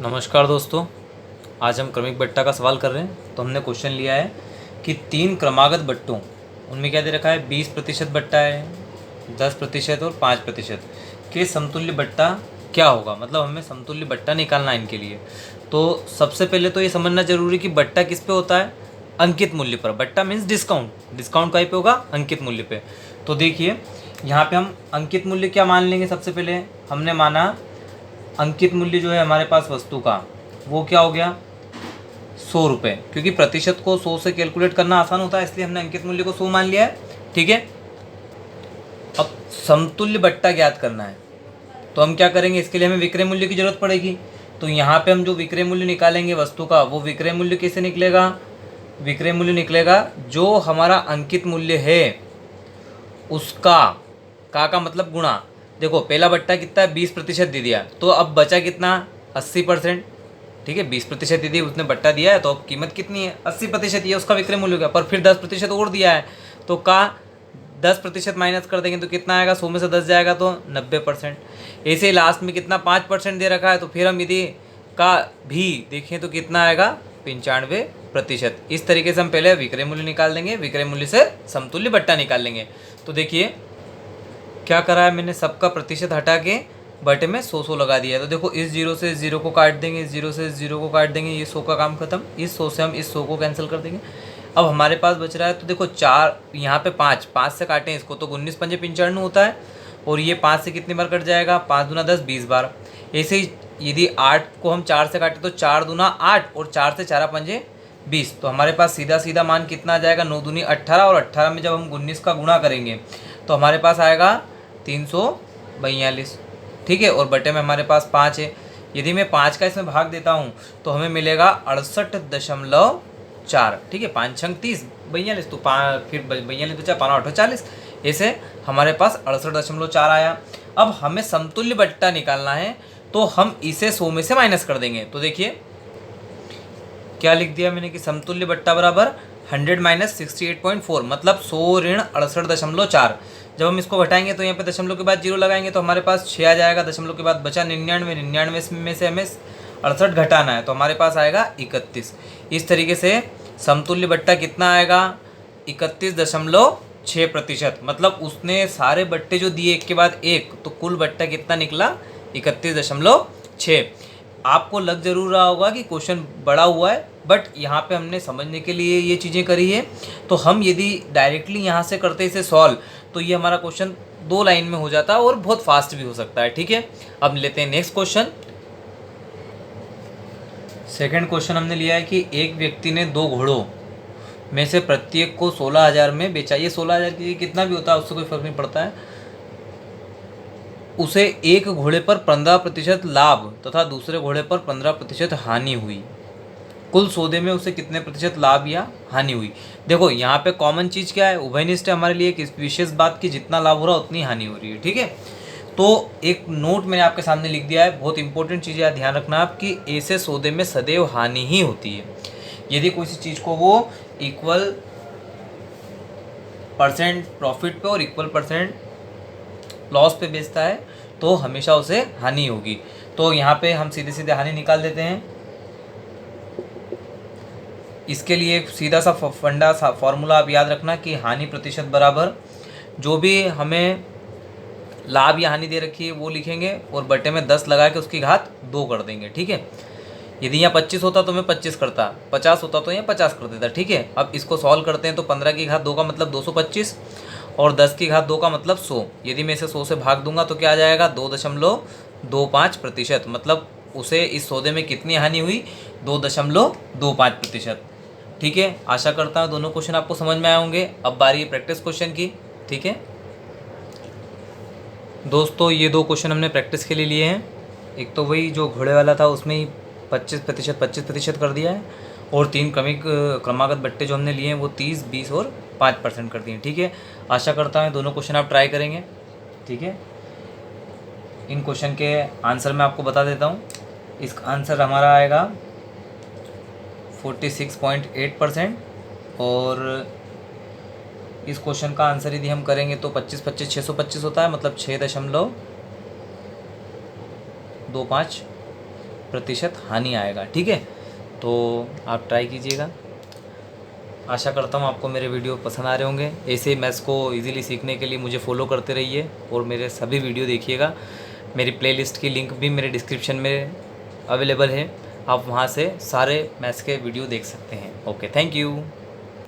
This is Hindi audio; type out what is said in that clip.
नमस्कार दोस्तों, आज हम क्रमिक बट्टा का सवाल कर रहे हैं। तो हमने क्वेश्चन लिया है कि 3 क्रमागत बट्टों, उनमें क्या दे रखा है 20% बट्टा है, 10% और 5% के समतुल्य बट्टा क्या होगा। मतलब हमें समतुल्य बट्टा निकालना है इनके लिए। तो सबसे पहले तो ये समझना जरूरी कि बट्टा किस पे होता है, अंकित मूल्य पर। बट्टा मीन्स डिस्काउंट, डिस्काउंट कहीं पे होगा, अंकित मूल्य पे। तो देखिए यहाँ पे हम अंकित मूल्य क्या मान लेंगे। सबसे पहले हमने माना अंकित मूल्य जो है हमारे पास वस्तु का, वो क्या हो गया 100 रुपये, क्योंकि प्रतिशत को 100 से कैलकुलेट करना आसान होता है, इसलिए हमने अंकित मूल्य को 100 मान लिया है। ठीक है, अब समतुल्य बट्टा ज्ञात करना है तो हम क्या करेंगे, इसके लिए हमें विक्रय मूल्य की जरूरत पड़ेगी। तो यहाँ पे हम जो विक्रय मूल्य निकालेंगे वस्तु का, वो विक्रय मूल्य कैसे निकलेगा, विक्रय मूल्य निकलेगा जो हमारा अंकित मूल्य है उसका का मतलब गुणा। देखो पहला बट्टा कितना है 20% दे दिया, तो अब बचा कितना 80%। ठीक है, 20% दे दिया उसने, बट्टा दिया है, तो अब कीमत कितनी है 80%, ये उसका विक्रय मूल्य हो गया। पर फिर 10% और दिया है, तो का 10% माइनस कर देंगे तो कितना आएगा, 100 में से 10 जाएगा तो 90%। ऐसे ही लास्ट में कितना 5% दे रखा है, तो फिर हम यदि का भी देखें तो कितना आएगा 95%। इस तरीके से हम पहले विक्रय मूल्य निकाल देंगे, विक्रय मूल्य से समतुल्य बट्टा निकाल लेंगे। तो देखिए क्या करा है मैंने, सबका प्रतिशत हटा के बटे में 100 लगा दिया है। तो देखो इस जीरो से इस जीरो को काट देंगे, इस जीरो से इस जीरो को काट देंगे, ये 100 का काम खत्म। इस 100 से हम इस 100 को कैंसिल कर देंगे। अब हमारे पास बच रहा है, तो देखो 4 यहाँ पे 5 से काटें इसको तो 19 पंजे 95 होता है, और ये 5 से कितनी बार कट जाएगा, 5 दूना 10 20 बार। ऐसे ही यदि 8 को हम 4 से काटें तो 4 दूना 8 और 4 से 4 पंजे 20, तो हमारे पास सीधा सीधा मान कितना आ जाएगा 9 दूनी 18, और 18 में जब हम 19 का गुणा करेंगे तो हमारे पास आएगा 342। ठीक है, और बटे में हमारे पास 5 है। यदि मैं 5 का इसमें भाग देता हूँ तो हमें मिलेगा 68.4। ठीक है, 5 छंग 30 42, तो फिर 42 बचा 5 8 40, ऐसे हमारे पास 68.4 आया। अब हमें समतुल्य बट्टा निकालना है, तो हम इसे 100 में से माइनस कर देंगे। तो देखिए क्या लिख दिया मैंने कि समतुल्य बट्टा बराबर 100 माइनस 68.4, मतलब 100 ऋण 68.4। जब हम इसको घटाएंगे तो यहाँ पे दशमलव के बाद जीरो लगाएंगे तो हमारे पास 6 आ जाएगा। दशमलव के बाद बचा 99, 99 में से हमें 68 घटाना है, तो हमारे पास आएगा 31। इस तरीके से समतुल्य बट्टा कितना आएगा 31.6%। मतलब उसने सारे बट्टे जो दिए एक के बाद एक, तो कुल बट्टा कितना निकला 31.6। आपको लग जरूर रहा होगा कि क्वेश्चन बड़ा हुआ है, बट यहाँ पे हमने समझने के लिए ये चीज़ें करी है। तो हम यदि डायरेक्टली यहाँ से करते इसे सॉल्व, तो ये हमारा क्वेश्चन 2 लाइन में हो जाता है और बहुत फास्ट भी हो सकता है। ठीक है, अब लेते हैं नेक्स्ट क्वेश्चन। सेकंड क्वेश्चन हमने लिया है कि एक व्यक्ति ने 2 घोड़ों में से प्रत्येक को 16,000 में बेचा। ये 16,000 की कितना भी होता है उससे कोई फर्क नहीं पड़ता है। उसे एक घोड़े पर 15% लाभ तथा दूसरे घोड़े पर 15% हानि हुई। कुल सौदे में उसे कितने प्रतिशत लाभ या हानि हुई। देखो यहाँ पे कॉमन चीज़ क्या है, उभयनिष्ठ है हमारे लिए एक विशेष बात की जितना लाभ हो रहा है उतनी हानि हो रही है। ठीक है, तो एक नोट मैंने आपके सामने लिख दिया है, बहुत इंपॉर्टेंट चीज़ है, ध्यान रखना आप कि ऐसे सौदे में सदैव हानि ही होती है। यदि किसी चीज़ को वो इक्वल % प्रॉफिट पे और इक्वल % लॉस पे बेचता है तो हमेशा उसे हानि होगी। तो यहाँ पे हम सीधे सीधे हानि निकाल देते हैं। इसके लिए सीधा सा फंडा सा फॉर्मूला आप याद रखना कि हानि प्रतिशत बराबर जो भी हमें लाभ या हानि दे रखी है वो लिखेंगे और बटे में 10 लगा के उसकी घात 2 कर देंगे। ठीक है, यदि यहाँ 25 होता तो मैं 25 करता, 50 होता तो यहाँ 50 कर देता। ठीक है, अब इसको सॉल्व करते हैं तो 15 की घात 2 का मतलब 225 और 10 की घात 2 का मतलब 100। यदि मैं इसे 100 से भाग दूंगा तो क्या आ जाएगा 2.25%। मतलब उसे इस सौदे में कितनी हानि हुई 2.25%। ठीक है, आशा करता हूँ दोनों क्वेश्चन आपको समझ में आए होंगे। अब बारी है प्रैक्टिस क्वेश्चन की। ठीक है दोस्तों, ये 2 क्वेश्चन हमने प्रैक्टिस के लिए लिए हैं। एक तो वही जो घोड़े वाला था उसमें ही 25% कर दिया है, और 3 क्रमागत बट्टे जो हमने लिए हैं वो 30, 20 और 5% कर दिए हैं। ठीक है, आशा करता हूँ दोनों क्वेश्चन आप ट्राई करेंगे। ठीक है, इन क्वेश्चन के आंसर मैं आपको बता देता हूँ। इसका आंसर हमारा आएगा 46.8%, और इस क्वेश्चन का आंसर यदि हम करेंगे तो 25 25 625 होता है, मतलब 6.25 प्रतिशत हानि आएगा। ठीक है, तो आप ट्राई कीजिएगा। आशा करता हूँ आपको मेरे वीडियो पसंद आ रहे होंगे। ऐसे मैथ्स को इजीली सीखने के लिए मुझे फॉलो करते रहिए और मेरे सभी वीडियो देखिएगा। मेरी प्लेलिस्ट की लिंक भी मेरे डिस्क्रिप्शन में अवेलेबल है, आप वहाँ से सारे मैथ्स के वीडियो देख सकते हैं। Okay, thank you.